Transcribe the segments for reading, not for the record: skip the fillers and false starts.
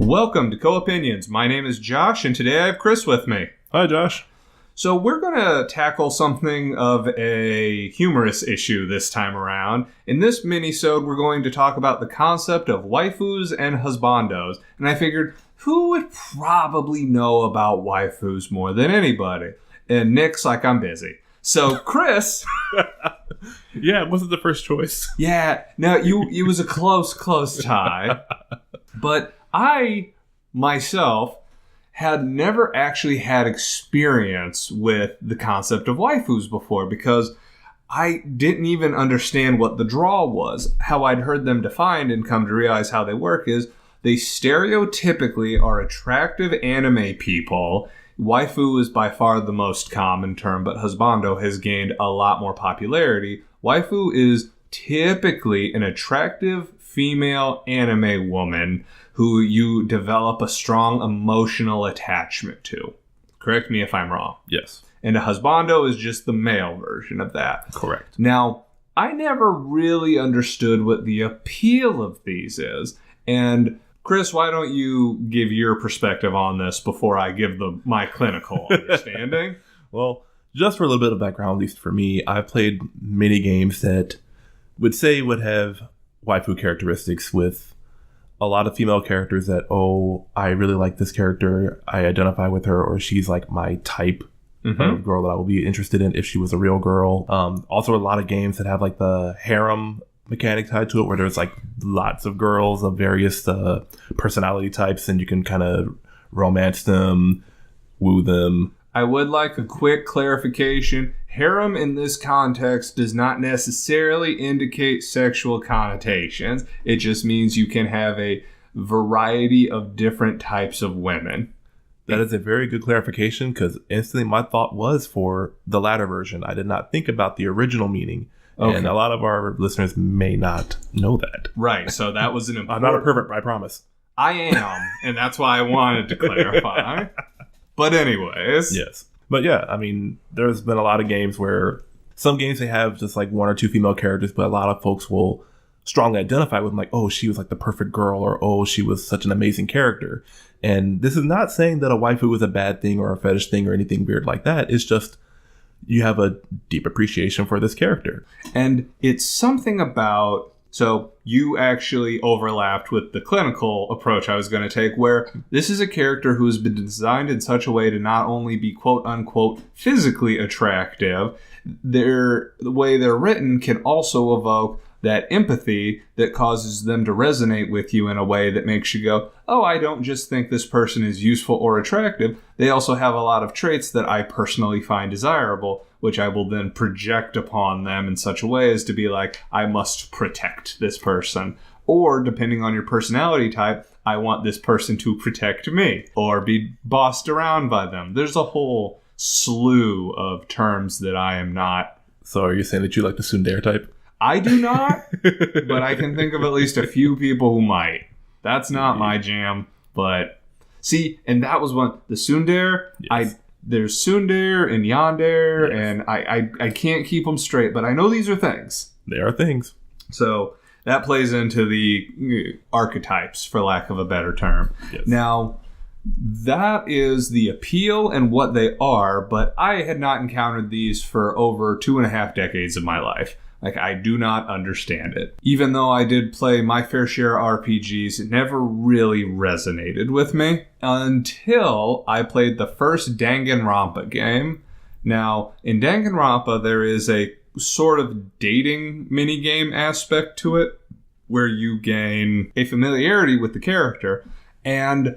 Welcome to Co-Opinions. My name is Josh, and today I have Chris with me. Hi, Josh. So we're going to tackle something of a humorous issue this time around. In this minisode, we're going to talk about the concept of waifus and husbandos. And I figured, who would probably know about waifus more than anybody? And Nick's like, I'm busy. So, Chris... Yeah, it wasn't the first choice. Yeah, no, it was a close tie. But I, myself, had never actually had experience with the concept of waifus before because I didn't even understand what the draw was. How I'd heard them defined and come to realize how they work is they stereotypically are attractive anime people. Waifu is by far the most common term, but husbando has gained a lot more popularity. Waifu is typically an attractive female anime woman who you develop a strong emotional attachment to. Correct me if I'm wrong. Yes. And a husbando is just the male version of that. Correct. Now, I never really understood what the appeal of these is. And Chris, why don't you give your perspective on this before I give my clinical understanding? Well, just for a little bit of background, at least for me, I've played many games that would have waifu characteristics with a lot of female characters that, I really like this character, I identify with her, or she's like my type of girl that I would be interested in if she was a real girl. Also, a lot of games that have like the harem mechanic tied to it, where there's like lots of girls of various personality types, and you can kind of romance them, woo them. I would like a quick clarification. Harem in this context does not necessarily indicate sexual connotations. It just means you can have a variety of different types of women. That is a very good clarification, because instantly my thought was for the latter version. I did not think about the original meaning. Okay. And a lot of our listeners may not know that. Right, so that was an important... I'm not a pervert, I promise. I am, and that's why I wanted to clarify. But anyways. Yes. But yeah, I mean, there's been a lot of games where some games they have just like one or two female characters, but a lot of folks will strongly identify with them, like, she was like the perfect girl, or she was such an amazing character. And this is not saying that a waifu is a bad thing or a fetish thing or anything weird like that. It's just you have a deep appreciation for this character. And it's something about... So you actually overlapped with the clinical approach I was going to take, where this is a character who has been designed in such a way to not only be quote-unquote physically attractive, the way they're written can also evoke that empathy that causes them to resonate with you in a way that makes you go, I don't just think this person is useful or attractive. They also have a lot of traits that I personally find desirable, which I will then project upon them in such a way as to be like, I must protect this person. Or, depending on your personality type, I want this person to protect me or be bossed around by them. There's a whole slew of terms that I am not. So are you saying that you like the tsundere type? I do not, but I can think of at least a few people who might. That's not my jam, but see, and that was one, the tsundere, yes. There's tsundere and yandere, yes. And I can't keep them straight, but I know these are things. They are things. So that plays into the archetypes, for lack of a better term. Yes. Now, that is the appeal and what they are, but I had not encountered these for over 2.5 decades of my life. Like, I do not understand it. Even though I did play my fair share of RPGs, it never really resonated with me until I played the first Danganronpa game. Now, in Danganronpa, there is a sort of dating minigame aspect to it, where you gain a familiarity with the character. And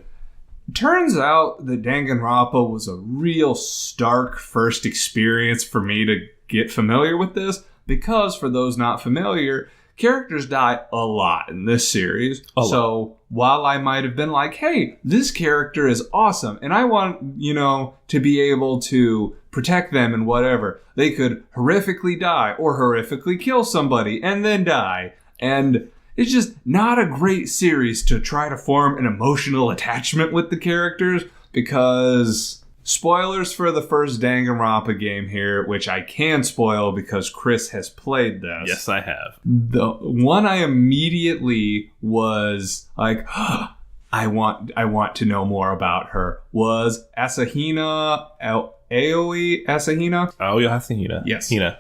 turns out that Danganronpa was a real stark first experience for me to get familiar with this. Because, for those not familiar, characters die a lot in this series. So, while I might have been like, hey, this character is awesome, and I want, to be able to protect them and whatever, they could horrifically die or horrifically kill somebody and then die. And it's just not a great series to try to form an emotional attachment with the characters, because... Spoilers for the first Danganronpa game here, which I can spoil because Chris has played this. Yes, I have. The one I immediately was like, I want to know more about her. Was Asahina Aoi Asahina? Aoi Asahina. Yes. Hina.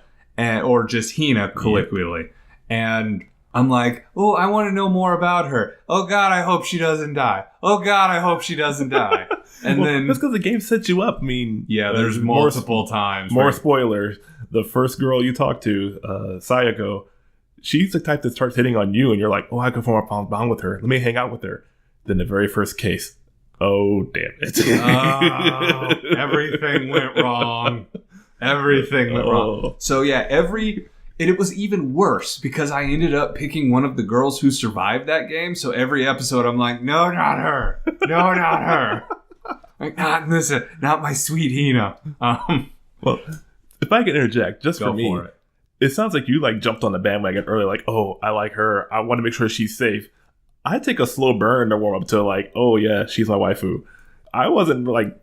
Or just Hina colloquially. Yeah. And I'm like, oh, I want to know more about her. Oh God, I hope she doesn't die. Oh God, I hope she doesn't die. And then that's because the game sets you up. I mean, yeah, there's multiple times. More spoilers. The first girl you talk to, Sayako, she's the type that starts hitting on you, and you're like, oh, I can form a bond with her. Let me hang out with her. Then the very first case, oh, damn it. Everything went wrong. Everything went wrong. So yeah, it was even worse because I ended up picking one of the girls who survived that game. So every episode I'm like, no, not her. No, not her. Like, not my sweet Hina. Well, if I can interject, just for me, for it sounds like you like jumped on the bandwagon early, like, oh, I like her. I want to make sure she's safe. I take a slow burn to warm up to like, oh yeah, she's my waifu. I wasn't like,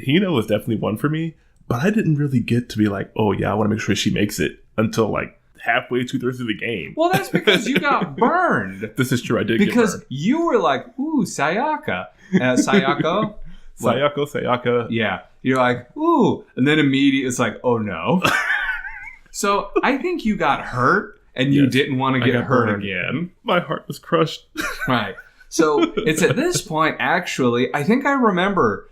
Hina was definitely one for me, but I didn't really get to be like, oh yeah, I want to make sure she makes it until like halfway, 2/3 of the game. Well, that's because you got burned. This is true. I did because get burned. You were like, ooh, Sayako. Sayaka. Yeah. You're like, ooh. And then immediately it's like, oh no. So I think you got hurt and you didn't want to get hurt again. My heart was crushed. Right. So it's at this point, actually, I think I remember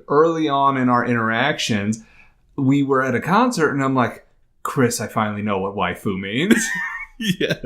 early on in our interactions, we were at a concert and I'm like, Chris, I finally know what waifu means. Yes.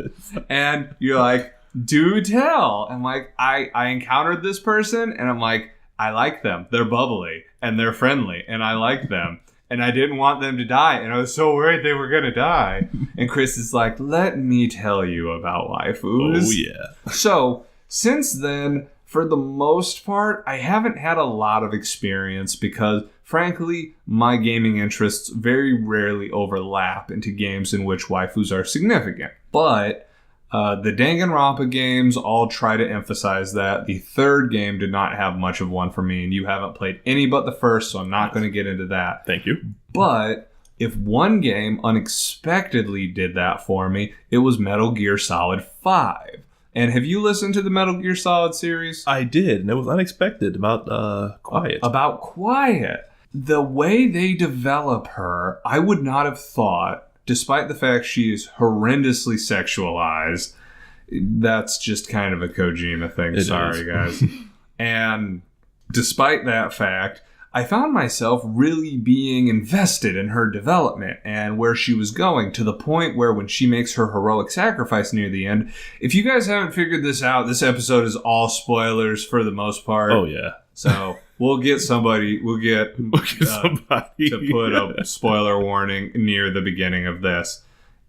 And you're like, do tell. I'm like, I encountered this person and I'm like, I like them. They're bubbly and they're friendly and I like them. And I didn't want them to die. And I was so worried they were going to die. And Chris is like, let me tell you about waifus. Oh, yeah. So since then, for the most part, I haven't had a lot of experience because, frankly, my gaming interests very rarely overlap into games in which waifus are significant. But the Danganronpa games all try to emphasize that. The third game did not have much of one for me, and you haven't played any but the first, so I'm not going to get into that. Thank you. But if one game unexpectedly did that for me, it was Metal Gear Solid 5. And have you listened to the Metal Gear Solid series? I did, and it was unexpected about Quiet. About Quiet. The way they develop her, I would not have thought, despite the fact she is horrendously sexualized. That's just kind of a Kojima thing. Sorry, guys. And despite that fact, I found myself really being invested in her development and where she was going, to the point where when she makes her heroic sacrifice near the end, if you guys haven't figured this out, this episode is all spoilers for the most part. Oh, yeah. So we'll get somebody to put a spoiler warning near the beginning of this.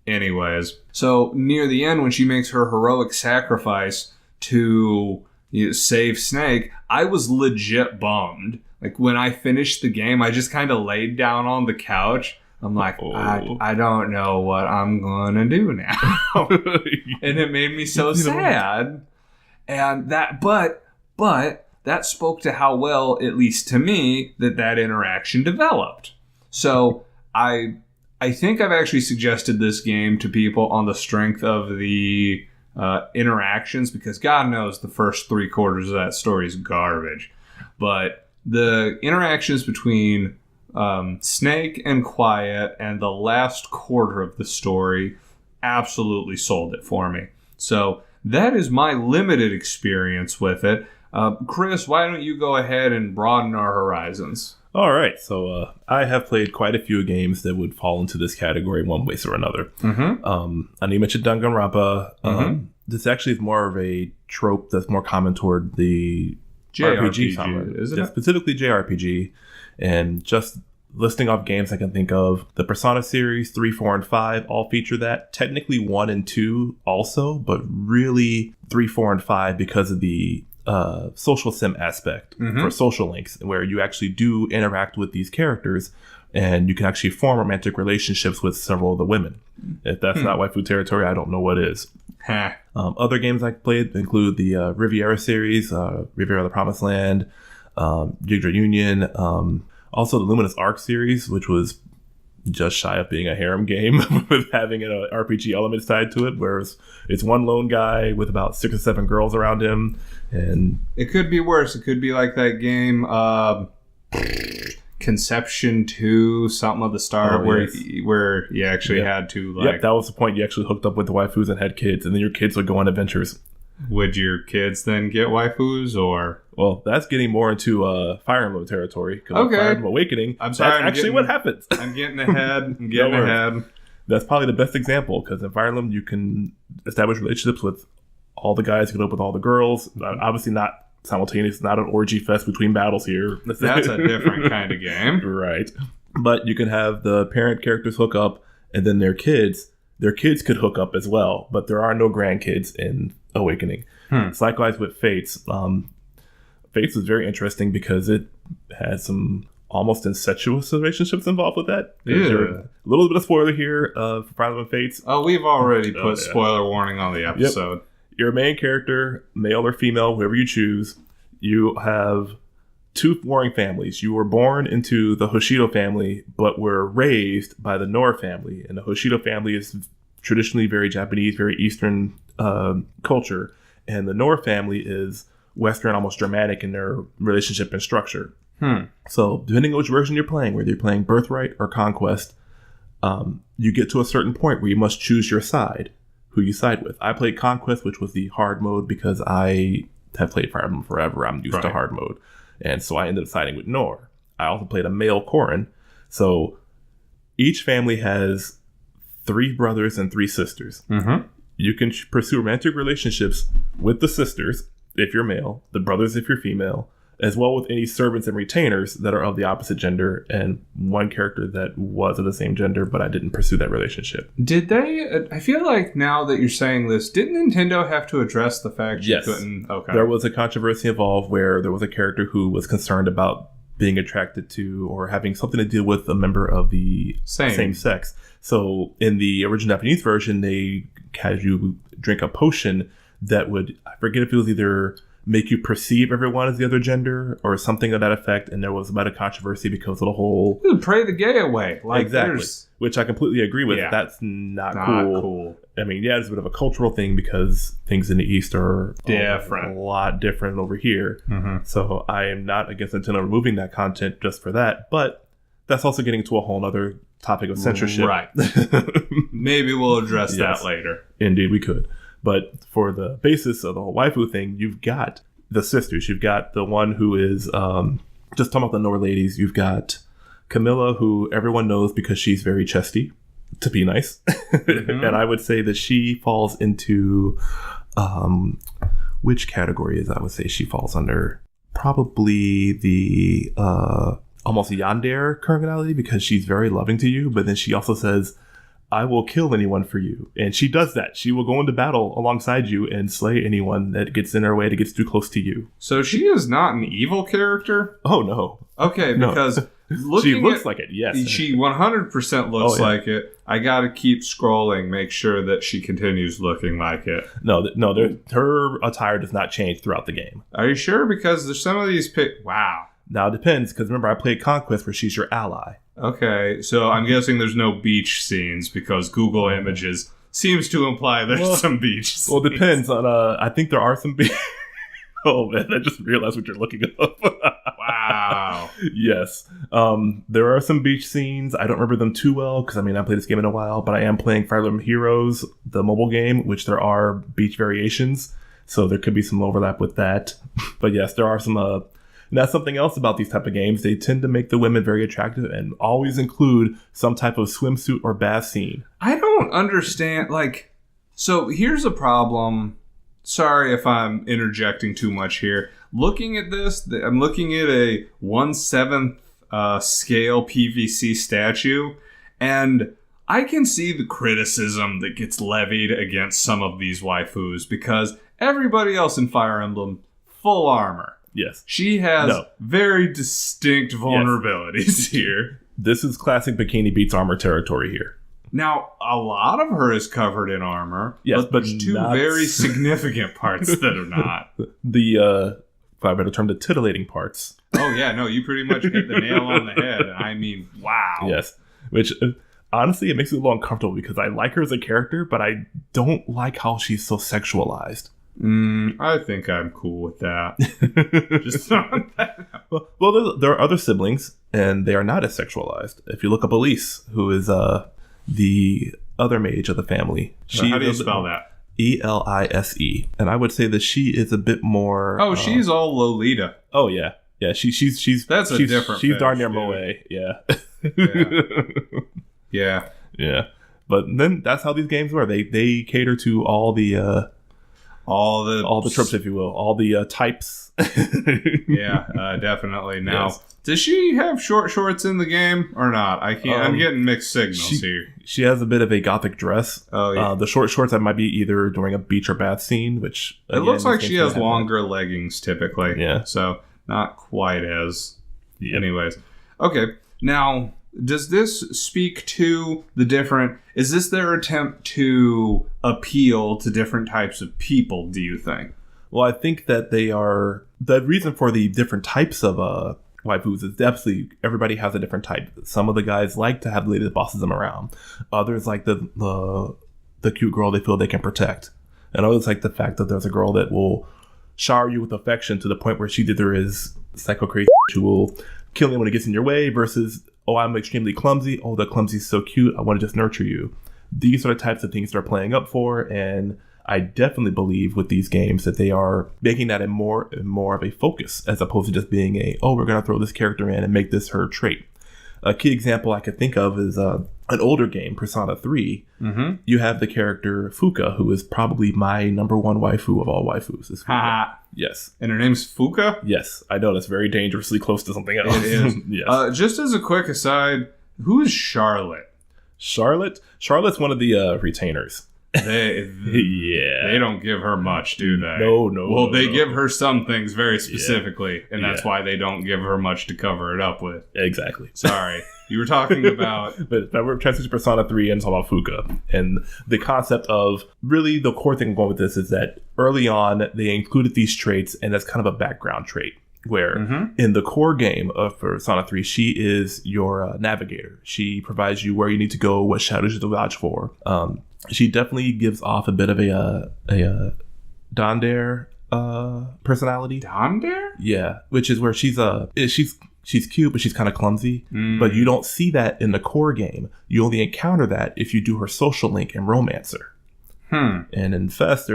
Anyways, so near the end, when she makes her heroic sacrifice to save Snake, I was legit bummed. Like, when I finished the game, I just kind of laid down on the couch. I'm like, I don't know what I'm going to do now. And it made me so sad. And that, but that spoke to how well, at least to me, that interaction developed. So I think I've actually suggested this game to people on the strength of the interactions, because God knows the first 3/4 of that story is garbage. But the interactions between Snake and Quiet and the last quarter of the story absolutely sold it for me. So that is my limited experience with it. Chris, why don't you go ahead and broaden our horizons? All right. So I have played quite a few games that would fall into this category one way or another. Mm-hmm. I know you mentioned Danganronpa. This actually is more of a trope that's more common toward the RPG genre, isn't it? Specifically JRPG. And just listing off games I can think of, the Persona series 3, 4, and 5 all feature that. Technically 1 and 2 also, but really 3, 4, and 5 because of the social sim aspect for social links, where you actually do interact with these characters and you can actually form romantic relationships with several of the women. If that's not waifu territory, I don't know what is. Other games I played include the Riviera series, Riviera the Promised Land, Jigdra Union, also the Luminous Arc series, which was just shy of being a harem game with having an RPG element side to it, whereas it's one lone guy with about 6 or 7 girls around him. And it could be worse. It could be like that game, Conception 2, something of the start, where you actually had to like. Yep, that was the point. You actually hooked up with the waifus and had kids, and then your kids would go on adventures. Would your kids then get waifus, or? Well, that's getting more into Fire Emblem territory. Okay. Fire Emblem Awakening. I'm sorry. That's what happens. I'm getting ahead. That's probably the best example, because in Fire Emblem you can establish relationships with all the guys, you can up with all the girls. Obviously not simultaneous, not an orgy fest between battles here. That's a different kind of game. Right. But you can have the parent characters hook up, and then their kids could hook up as well, but there are no grandkids in Awakening. It's likewise with Fates. Fates is very interesting because it has some almost incestuous relationships involved with that. Yeah. A little bit of spoiler here for Final Fantasy Fates. Oh, we've already put spoiler warning on the episode. Yep. Your main character, male or female, whoever you choose, you have 2 warring families. You were born into the Hushido family, but were raised by the Nor family. And the Hushido family is traditionally very Japanese, very Eastern culture. And the Nor family is Western, almost Germanic in their relationship and structure. So depending on which version you're playing, whether you're playing Birthright or Conquest, you get to a certain point where you must choose your side, who you side with. I played Conquest, which was the hard mode, because I have played Fire Emblem forever. I'm used to hard mode. And so I ended up siding with Nor. I also played a male Corrin. So each family has 3 brothers and 3 sisters. You can pursue romantic relationships with the sisters if you're male, the brothers if you're female, as well with any servants and retainers that are of the opposite gender, and one character that was of the same gender, but I didn't pursue that relationship. Did they? I feel like now that you're saying this, didn't Nintendo have to address the fact you couldn't? Okay. There was a controversy involved where there was a character who was concerned about being attracted to or having something to do with a member of the same sex. So in the original Japanese version, they had you drink a potion that would, I forget if it was either make you perceive everyone as the other gender or something of that effect. And there was about a controversy because of the whole... Pray the gay away. Like, exactly. Which I completely agree with. Yeah. That's not cool. I mean, yeah, it's a bit of a cultural thing because things in the East are different. A lot different over here. So I am not against Nintendo removing that content just for that. But that's also getting to a whole other topic of censorship. Right. Maybe we'll address that later. Indeed, we could. But for the basis of the whole waifu thing, you've got the sisters. You've got the one who is, just talking about the Nor ladies, you've got Camilla, who everyone knows because she's very chesty, to be nice. And I would say that she falls into, which category is I would say she falls under? Probably the almost yandere criminality, because she's very loving to you, but then she also says, I will kill anyone for you. And she does that. She will go into battle alongside you and slay anyone that gets in her way, that gets too close to you. So she is not an evil character? Oh, no. Okay, because she looks like it, yes. She 100% looks like it. I gotta keep scrolling, make sure that she continues looking like it. No, her attire does not change throughout the game. Are you sure? Because there's some of these wow. Now, it depends, because remember, I played Conquest where she's your ally. Okay, so I'm guessing there's no beach scenes because Google Images seems to imply there's some beach scenes. Well, it depends on, I think there are some beach... Oh, man, I just realized what you're looking up. Wow. Yes. There are some beach scenes. I don't remember them too well because, I mean, I played this game in a while, but I am playing Fire Emblem Heroes, the mobile game, which there are beach variations. So there could be some overlap with that. But yes, there are some... And that's something else about these type of games. They tend to make the women very attractive and always include some type of swimsuit or bath scene. I don't understand. So here's a problem. Sorry if I'm interjecting too much here. Looking at this, I'm looking at a 1/7 scale PVC statue, and I can see the criticism that gets levied against some of these waifus because everybody else in Fire Emblem, full armor. Yes. She has very distinct vulnerabilities here. This is classic bikini beats armor territory here. Now, a lot of her is covered in armor, yes, but there's two very significant parts that are not. If I better term, the titillating parts. Oh, yeah, no, you pretty much hit the nail on the head. I mean, wow. Yes. Which, honestly, it makes me a little uncomfortable because I like her as a character, but I don't like how she's so sexualized. I think I'm cool with that. Just well, there are other siblings, and they are not as sexualized. If you look up Elise, who is the other mage of the family. How do you spell that? Elise. And I would say that she is a bit more... Oh, she's all Lolita. Oh, yeah. Yeah, she's different She's darn near dude. Moe, yeah. Yeah. Yeah. But then that's how these games were. They cater to all the tropes, if you will, all the types. Yeah, definitely. Now, yes. Does she have short shorts in the game or not? I can't. I'm getting mixed signals here. She has a bit of a gothic dress. Oh yeah. The short shorts that might be either during a beach or bath scene, which it looks like she has longer leggings typically. Yeah. So not quite as. Yep. Anyways, okay. Now, does this speak to the different? Is this their attempt to appeal to different types of people? Do you think? Well, I think that they are the reason for the different types of waifus is definitely everybody has a different type. Some of the guys like to have the lady that bosses them around. Others like the cute girl they feel they can protect. And others like the fact that there's a girl that will shower you with affection to the point where she either is psycho crazy, she will kill you when it gets in your way, versus, oh, I'm extremely clumsy. Oh, the clumsy's so cute. I want to just nurture you. These are the types of things they're playing up for, and I definitely believe with these games that they are making that a more and more of a focus, as opposed to just being we're going to throw this character in and make this her trait. A key example I could think of is an older game, Persona 3. Mm-hmm. You have the character Fuka, who is probably my number one waifu of all waifus. Yes. And her name's Fuka? Yes. I know, that's very dangerously close to something else. It is. Yes. Just as a quick aside, who is Charlotte? Charlotte's one of the retainers. They don't give her much, do they? No. Well, they give her some things very specifically, and that's why they don't give her much to cover it up with. Exactly. Sorry. You were talking about... But we're transitioning to Persona 3 and talking about Fuka. And the concept of... Really, the core thing going with this is that early on, they included these traits, and that's kind of a background trait. Where in the core game of Persona 3, she is your navigator. She provides you where you need to go, what shadows you to watch for. She definitely gives off a bit of a Dondere personality. Dondere? Yeah, which is where she's cute, but she's kind of clumsy. But you don't see that in the core game. You only encounter that if you do her social link and romance her. And in Fest,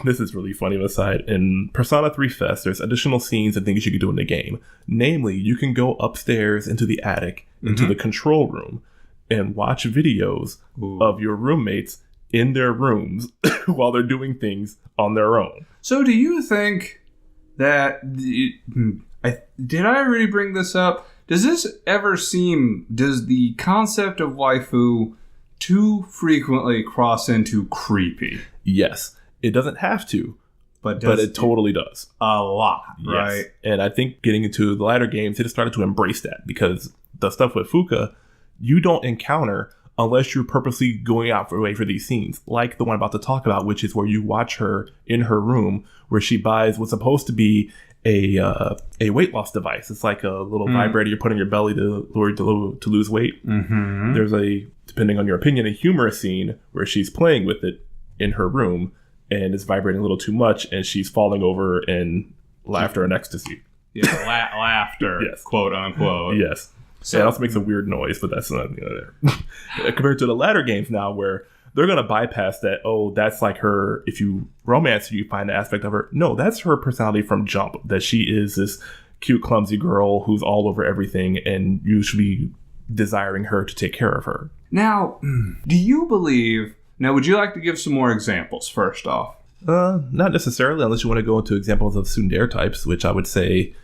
this is really funny of a side. In Persona 3 Fest, there's additional scenes and things you can do in the game. Namely, you can go upstairs into the attic, into the control room, and watch videos of your roommates in their rooms while they're doing things on their own. So do you think that... Did I already bring this up? Does the concept of waifu too frequently cross into creepy? Yes. It doesn't have to, but it totally does. A lot, right? Yes. And I think getting into the latter games, they just started to embrace that, because the stuff with Fuka, you don't encounter unless you're purposely going out for these scenes, like the one I'm about to talk about, which is where you watch her in her room, where she buys what's supposed to be a weight loss device. It's like a little vibrator you put on your belly to lose weight. Mm-hmm. There's depending on your opinion, a humorous scene where she's playing with it in her room, and it's vibrating a little too much, and she's falling over in laughter and ecstasy. Yeah, laughter, yes. Quote unquote. Yes. So it also makes a weird noise, but that's not there. Compared to the latter games now, where they're going to bypass that. Oh, that's like her. If you romance her, you find an aspect of her. No, that's her personality from jump. That she is this cute, clumsy girl who's all over everything, and you should be desiring her to take care of her. Now, do you believe... Now, would you like to give some more examples, first off? Not necessarily, unless you want to go into examples of tsundere types, which I would say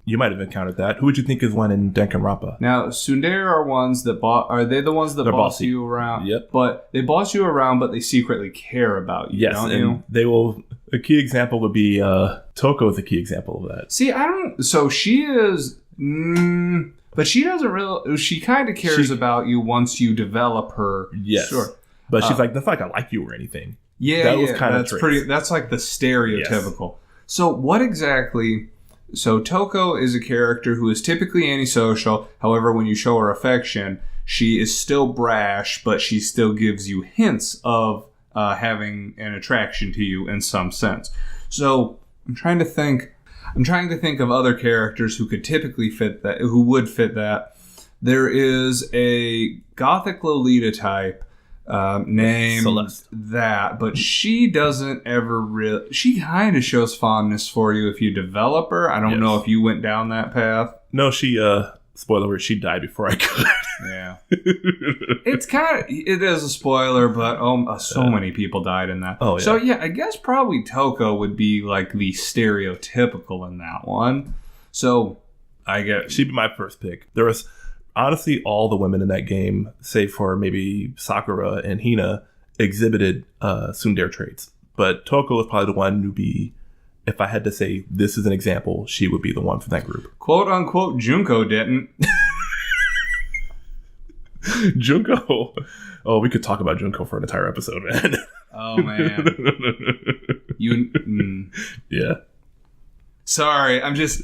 you might have encountered that. Who would you think is one in Danganronpa? Now, tsundere are ones that are they the ones that boss you around? Yep. But they boss you around, but they secretly care about you, yes, don't and you? They will... A key example would be Toko is a key example of that. See, I don't... So she is... but she doesn't really... She kind of cares about you once you develop her. Yes. Sure. But she's like, that's not like I like you or anything. Yeah, that's pretty. That's like the stereotypical. Yes. So what exactly? So Toko is a character who is typically antisocial. However, when you show her affection, she is still brash, but she still gives you hints of having an attraction to you in some sense. So I'm trying to think of other characters who could typically fit that, who would fit that. There is a gothic Lolita type named Celeste. that, but she doesn't ever really. She kind of shows fondness for you if you develop her. I don't know if you went down that path. No, she. Spoiler alert: she died before I could. Yeah, it is a spoiler, but so many people died in that. Oh yeah. So yeah, I guess probably Toko would be like the stereotypical in that one. So I get she'd be my first pick. There was. Honestly, all the women in that game, save for maybe Sakura and Hina, exhibited tsundere traits. But Toko is probably the one to be, if I had to say this is an example, she would be the one from that group. Quote unquote, Junko didn't. Junko. Oh, we could talk about Junko for an entire episode, man. Oh, man. Yeah. Sorry, I'm just...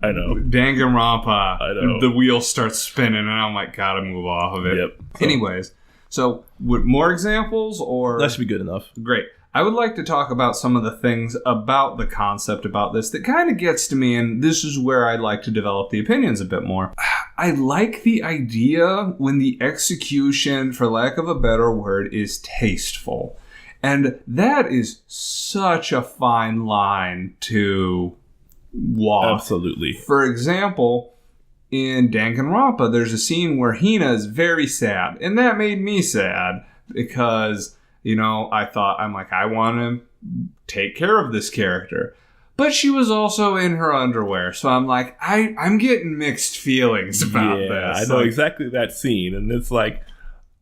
I know. Danganronpa. I know. The wheels start spinning, and I'm like, gotta move off of it. Yep. Anyways, so with more examples, or that should be good enough. Great. I would like to talk about some of the things about the concept about this that kind of gets to me, and this is where I'd like to develop the opinions a bit more. I like the idea when the execution, for lack of a better word, is tasteful. And that is such a fine line to walk. Absolutely. For example, in Danganronpa, there's a scene where Hina is very sad, and that made me sad because, I want to take care of this character. But she was also in her underwear, so I'm like, I'm getting mixed feelings about this. I know exactly that scene, and it's like,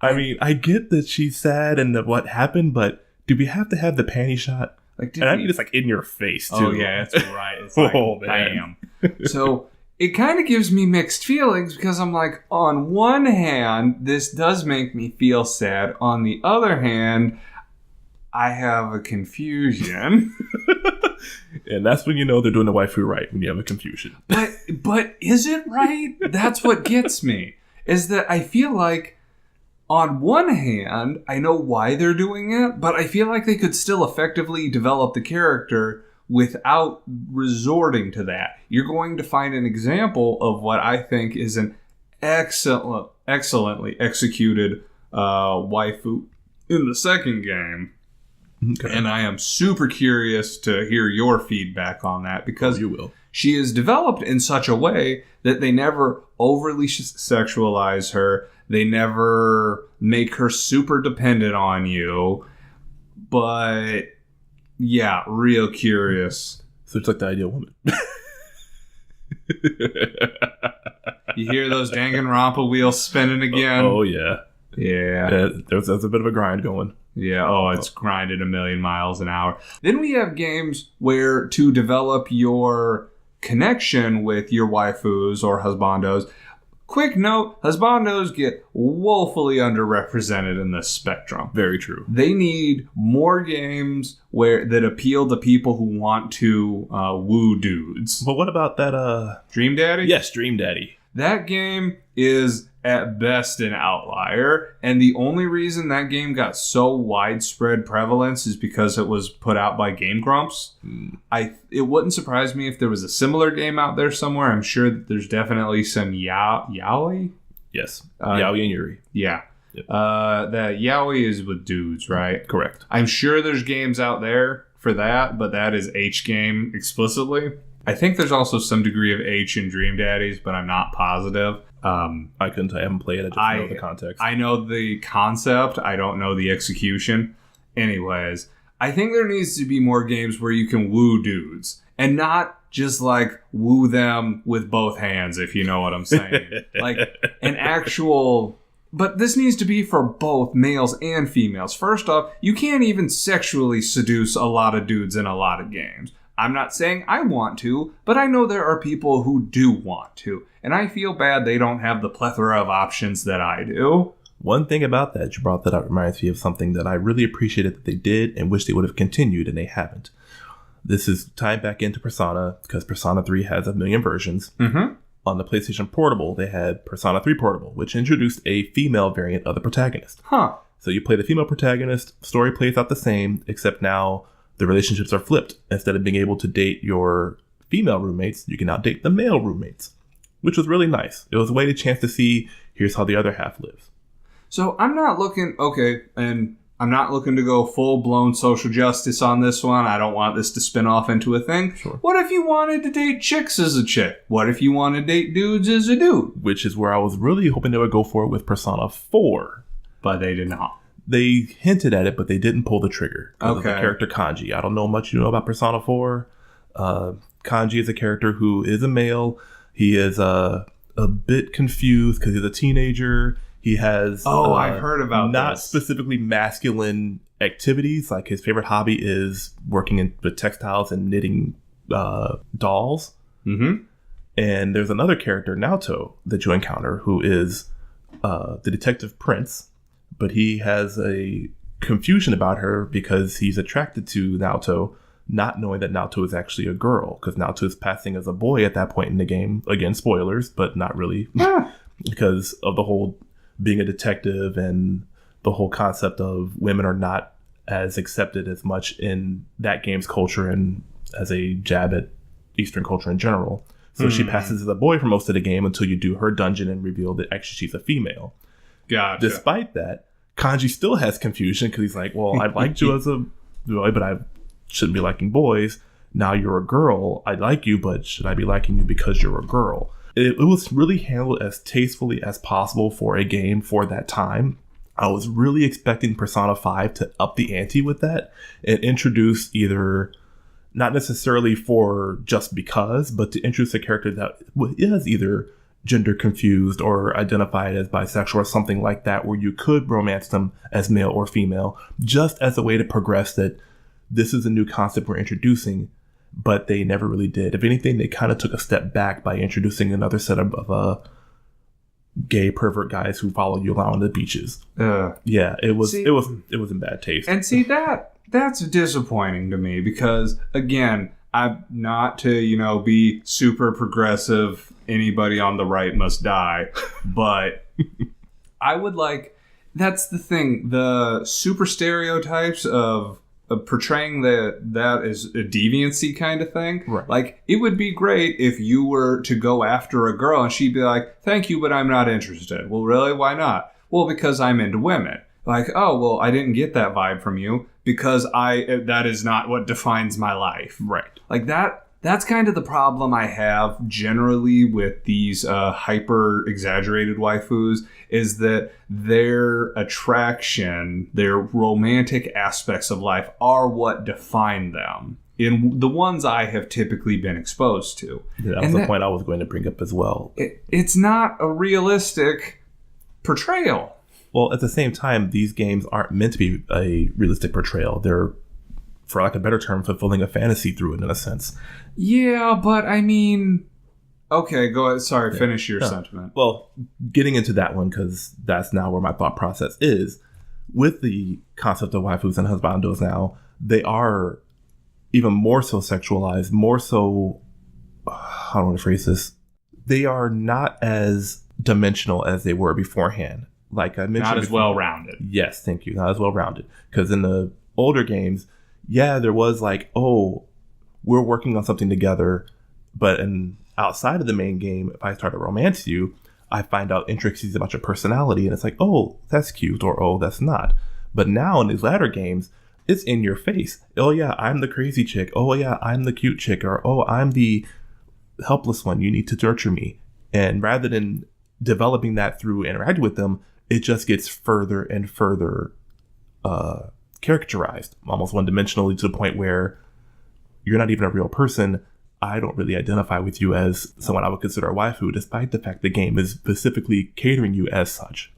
I mean, I get that she's sad and what happened, but do we have to have the panty shot? And I mean, it's like in your face, too. Oh, yeah, that's right. It's like, bam. So it kind of gives me mixed feelings because I'm like, on one hand, this does make me feel sad. On the other hand, I have a confusion. And that's when you know they're doing the waifu right, when you have a confusion. But is it right? That's what gets me. Is that I feel like, on one hand, I know why they're doing it, but I feel like they could still effectively develop the character without resorting to that. You're going to find an example of what I think is an excellently executed waifu in the second game. Okay. And I am super curious to hear your feedback on that because you will. She is developed in such a way that they never overly sexualize her. They never make her super dependent on you. But, yeah, real curious. So it's like the ideal woman. You hear those Danganronpa wheels spinning again? Oh, yeah. Yeah. There's a bit of a grind going. Yeah, it's grinded a million miles an hour. Then we have games where to develop your connection with your waifus or husbandos. Quick note, husbandos get woefully underrepresented in this spectrum. Very true. They need more games that appeal to people who want to woo dudes. But what about that... Dream Daddy? Yes, Dream Daddy. That game is at best an outlier, and the only reason that game got so widespread prevalence is because it was put out by Game Grumps. It wouldn't surprise me if there was a similar game out there somewhere. I'm sure that there's definitely some yaoi. Yes, yaoi and yuri. Yeah. Yep. The yaoi is with dudes, right? Correct. I'm sure there's games out there for that, but that is H game explicitly. I think there's also some degree of H in Dream Daddies, but I'm not positive. I haven't played it. I just know the context. I know the concept. I don't know the execution. Anyways, I think there needs to be more games where you can woo dudes and not just like woo them with both hands, if you know what I'm saying. Like an actual... But this needs to be for both males and females. First off, you can't even sexually seduce a lot of dudes in a lot of games. I'm not saying I want to, but I know there are people who do want to. And I feel bad they don't have the plethora of options that I do. One thing about that, you brought that up, reminds me of something that I really appreciated that they did and wish they would have continued, and they haven't. This is tied back into Persona because Persona 3 has a million versions. Mm-hmm. On the PlayStation Portable, they had Persona 3 Portable, which introduced a female variant of the protagonist. Huh. So you play the female protagonist, story plays out the same, except now the relationships are flipped. Instead of being able to date your female roommates, you can now date the male roommates, which was really nice. It was a way to chance to see, here's how the other half lives. So I'm not looking to go full-blown social justice on this one. I don't want this to spin off into a thing. Sure. What if you wanted to date chicks as a chick? What if you want to date dudes as a dude? Which is where I was really hoping they would go for it with Persona 4. But they did not. They hinted at it, but they didn't pull the trigger. Okay. Of the character Kanji. I don't know much you know about Persona 4. Kanji is a character who is a male. He is a bit confused because he's a teenager. He has I've heard about not this. Specifically masculine activities. Like his favorite hobby is working with textiles and knitting dolls. Mm-hmm. And there's another character, Naoto, that you encounter who is the detective prince, but he has a confusion about her because he's attracted to Naoto, not knowing that Naoto is actually a girl, because Naoto is passing as a boy at that point in the game. Again, spoilers, but not really, because of the whole being a detective and the whole concept of women are not as accepted as much in that game's culture and as a jab at Eastern culture in general. So she passes as a boy for most of the game until you do her dungeon and reveal that actually she's a female. Gotcha. Despite that, Kanji still has confusion because he's like, well, I liked you as a boy, but I shouldn't be liking boys. Now you're a girl. I like you, but should I be liking you because you're a girl? It was really handled as tastefully as possible for a game for that time. I was really expecting Persona 5 to up the ante with that and introduce either, not necessarily for just because, but to introduce a character that is either gender confused or identified as bisexual or something like that, where you could romance them as male or female, just as a way to progress that this is a new concept we're introducing, but they never really did. If anything, they kind of took a step back by introducing another set of gay pervert guys who follow you around the beaches. Yeah, it was in bad taste. And see, that's disappointing to me because, again, I'm not to, be super progressive. Anybody on the right must die. But I would that's the thing. The super stereotypes of portraying that as a deviancy kind of thing. Right. Like, it would be great if you were to go after a girl and she'd be like, thank you, but I'm not interested. Well, really? Why not? Well, because I'm into women. Like, oh, well, I didn't get that vibe from you because that is not what defines my life. Right. Like that's kind of the problem I have generally with these hyper exaggerated waifus, is that their attraction, their romantic aspects of life are what define them in the ones I have typically been exposed to. Yeah, that was the point I was going to bring up as well. It's not a realistic portrayal. Well, at the same time, these games aren't meant to be a realistic portrayal. They're, for lack of a better term, fulfilling a fantasy through it in a sense. Yeah, but I mean... Okay, go ahead. Sorry, finish your sentiment. Well, getting into that one, because that's now where my thought process is. With the concept of waifus and husbandos now, they are even more so sexualized, more so... How do I want to phrase this? They are not as dimensional as they were beforehand. Like I mentioned, not as well-rounded. Yes, thank you. Not as well-rounded. Because in the older games, yeah, there was like, oh, we're working on something together. But outside of the main game, if I start to romance you, I find out intricacies about your personality. And it's like, oh, that's cute. Or, oh, that's not. But now in these latter games, it's in your face. Oh, yeah, I'm the crazy chick. Oh, yeah, I'm the cute chick. Or, oh, I'm the helpless one. You need to nurture me. And rather than developing that through interacting with them, it just gets further and further characterized, almost one-dimensionally, to the point where you're not even a real person. I don't really identify with you as someone I would consider a waifu, despite the fact the game is specifically catering you as such.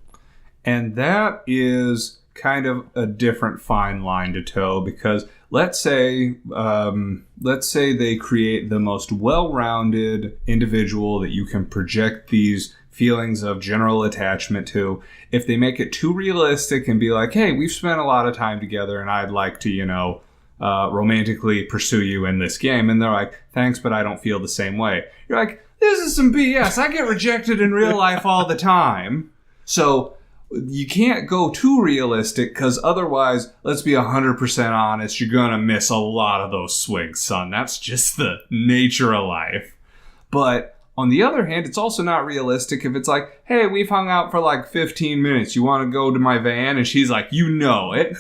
And that is kind of a different fine line to toe, because let's say they create the most well-rounded individual that you can project these feelings of general attachment to. If they make it too realistic and be like, hey, we've spent a lot of time together and I'd like to, romantically pursue you in this game. And they're like, thanks, but I don't feel the same way. You're like, this is some BS. I get rejected in real life all the time. So you can't go too realistic, because otherwise, let's be 100% honest, you're going to miss a lot of those swings, son. That's just the nature of life. But on the other hand, it's also not realistic if it's like, hey, we've hung out for like 15 minutes. You want to go to my van? And she's like, you know it.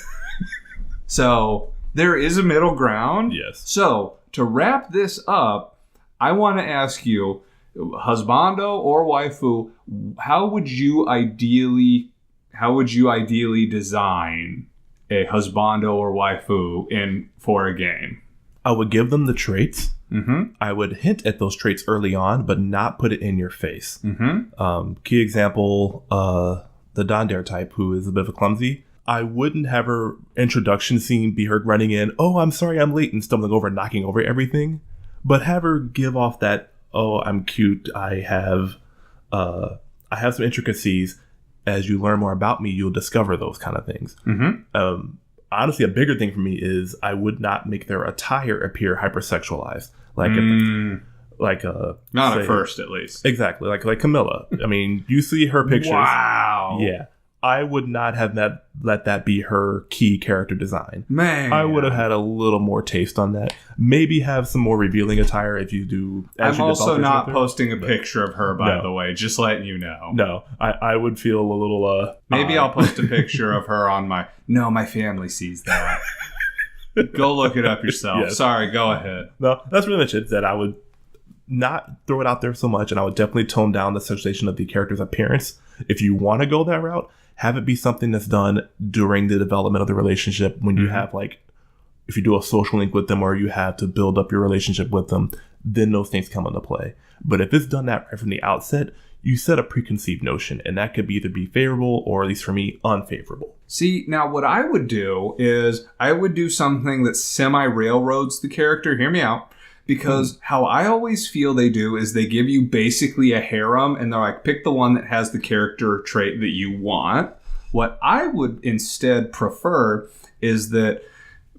So there is a middle ground. Yes. So to wrap this up, I want to ask you, husbando or waifu, how would you ideally design a husbando or waifu for a game? I would give them the traits. Mm-hmm. I would hint at those traits early on, but not put it in your face. Mm-hmm. Key example, the Dandere type, who is a bit of a clumsy. I wouldn't have her introduction scene be her running in, oh, I'm sorry, I'm late, and stumbling over and knocking over everything. But have her give off that, oh, I'm cute, I have some intricacies. As you learn more about me, you'll discover those kind of things. Mm-hmm. Honestly, a bigger thing for me is I would not make their attire appear hypersexualized. Not at first, at least. Exactly. Like Camilla. I mean, you see her pictures. Wow. Yeah. I would not have let that be her key character design. Man. I would have had a little more taste on that. Maybe have some more revealing attire if you do. I'm also not posting a picture of her, by the way, just letting you know. No, I would feel a little... Maybe I'll post a picture of her on my... No, my family sees that. Go look it up yourself. Yes. Sorry, go ahead. No, that's really much it. That I would not throw it out there so much, and I would definitely tone down the sensation of the character's appearance. If you want to go that route, have it be something that's done during the development of the relationship when you have, like, if you do a social link with them or you have to build up your relationship with them, then those things come into play. But if it's done that right from the outset, you set a preconceived notion, and that could either be favorable or, at least for me, unfavorable. See, now what I would do is I would do something that semi-railroads the character. Hear me out. Because how I always feel they do is they give you basically a harem, and they're like, pick the one that has the character trait that you want. What I would instead prefer is that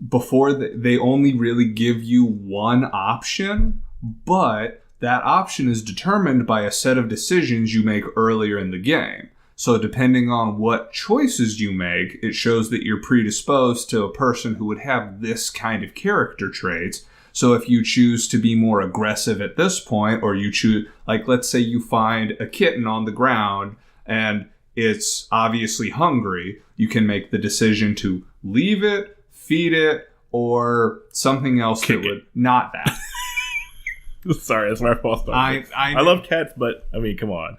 before they only really give you one option, but that option is determined by a set of decisions you make earlier in the game. So depending on what choices you make, it shows that you're predisposed to a person who would have this kind of character traits. So if you choose to be more aggressive at this point, or you choose, like, let's say you find a kitten on the ground and it's obviously hungry, you can make the decision to leave it, feed it, or something else that would not that. Sorry, that's my fault. I love cats, but I mean, come on.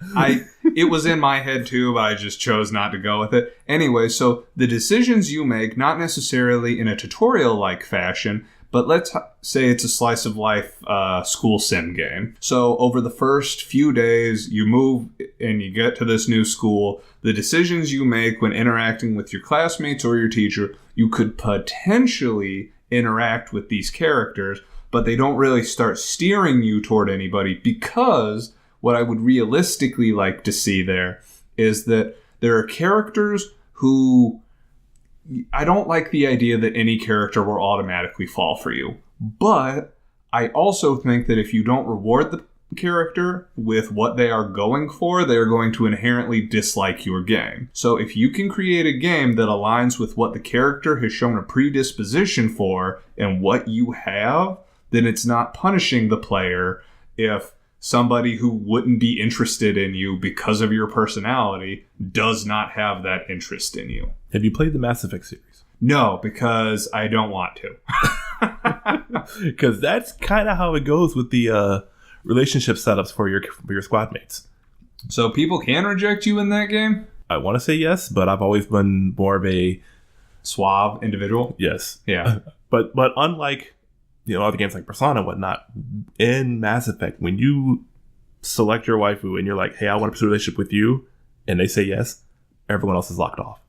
It was in my head too, but I just chose not to go with it. Anyway, so the decisions you make, not necessarily in a tutorial-like fashion, but let's say it's a slice of life school sim game. So over the first few days, you move and you get to this new school. The decisions you make when interacting with your classmates or your teacher, you could potentially interact with these characters, but they don't really start steering you toward anybody, because what I would realistically like to see there is that there are characters who... I don't like the idea that any character will automatically fall for you. But I also think that if you don't reward the character with what they are going for, they are going to inherently dislike your game. So if you can create a game that aligns with what the character has shown a predisposition for and what you have, then it's not punishing the player if somebody who wouldn't be interested in you because of your personality does not have that interest in you. Have you played the Mass Effect series? No, because I don't want to. Because that's kind of how it goes with the relationship setups for your squad mates. So people can reject you in that game? I want to say yes, but I've always been more of a... suave individual? Yes. Yeah. But unlike... other games like Persona and whatnot, in Mass Effect, when you select your waifu and you're like, hey, I want to pursue a relationship with you, and they say yes, everyone else is locked off.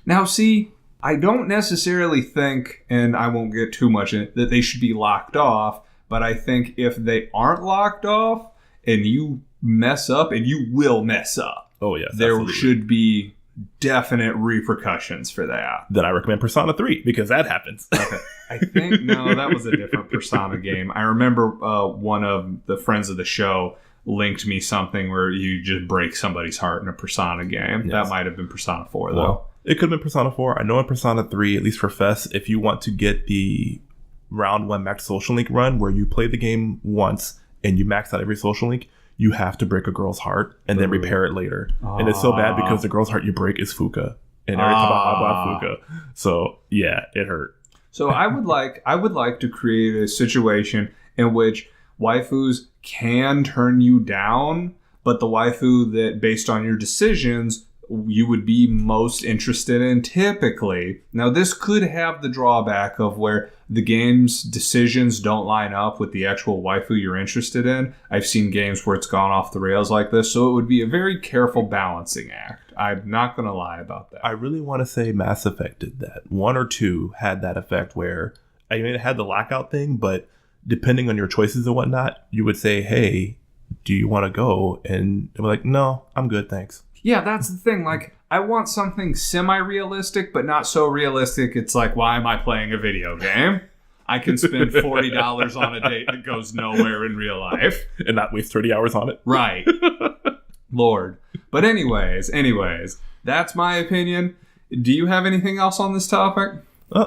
Now, see, I don't necessarily think, and I won't get too much in it, that they should be locked off, but I think if they aren't locked off and you mess up, and you will mess up, oh yes, there absolutely. should be definite repercussions for that. Then I recommend Persona 3 because that happens. Okay. I think, no, that was a different Persona game. I remember one of the friends of the show linked me something where you just break somebody's heart in a Persona game. Yes. That might have been Persona 4, though. It could have been Persona 4. I know in Persona 3, at least for Fest, if you want to get the round 1 max social link run where you play the game once and you max out every social link, you have to break a girl's heart and then repair it later. And it's so bad because the girl's heart you break is Fuka. And every time I bought Fuka. So yeah, it hurt. So I would like to create a situation in which waifus can turn you down, but the waifu that based on your decisions you would be most interested in typically. Now this could have the drawback of where the game's decisions don't line up with the actual waifu you're interested in. I've seen games where it's gone off the rails like this, so it would be a very careful balancing act. I'm not going to lie about that. I really want to say Mass Effect did that. 1 or 2 had that effect where, I mean, it had the lockout thing, but depending on your choices and whatnot, you would say, hey, do you want to go? And they're like, no, I'm good, thanks. Yeah, that's the thing. Like, I want something semi-realistic, but not so realistic. It's like, why am I playing a video game? I can spend $40 on a date that goes nowhere in real life. And not waste 30 hours on it. Right. Lord. But anyways, that's my opinion. Do you have anything else on this topic?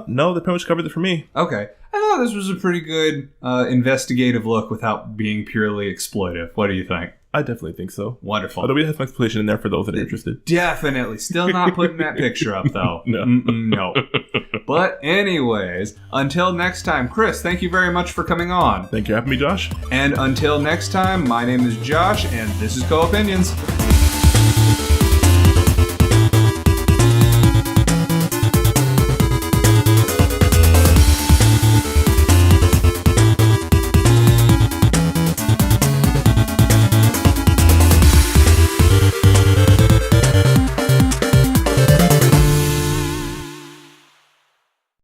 No, they pretty much covered it for me. Okay. I thought this was a pretty good investigative look without being purely exploitive. What do you think? I definitely think so. Wonderful. Although we have some explanation in there for those that are interested. Definitely. Still not putting that picture up, though. No. No. But anyways, until next time, Chris, thank you very much for coming on. Thank you for having me, Josh. And until next time, my name is Josh, and this is Co-Opinions.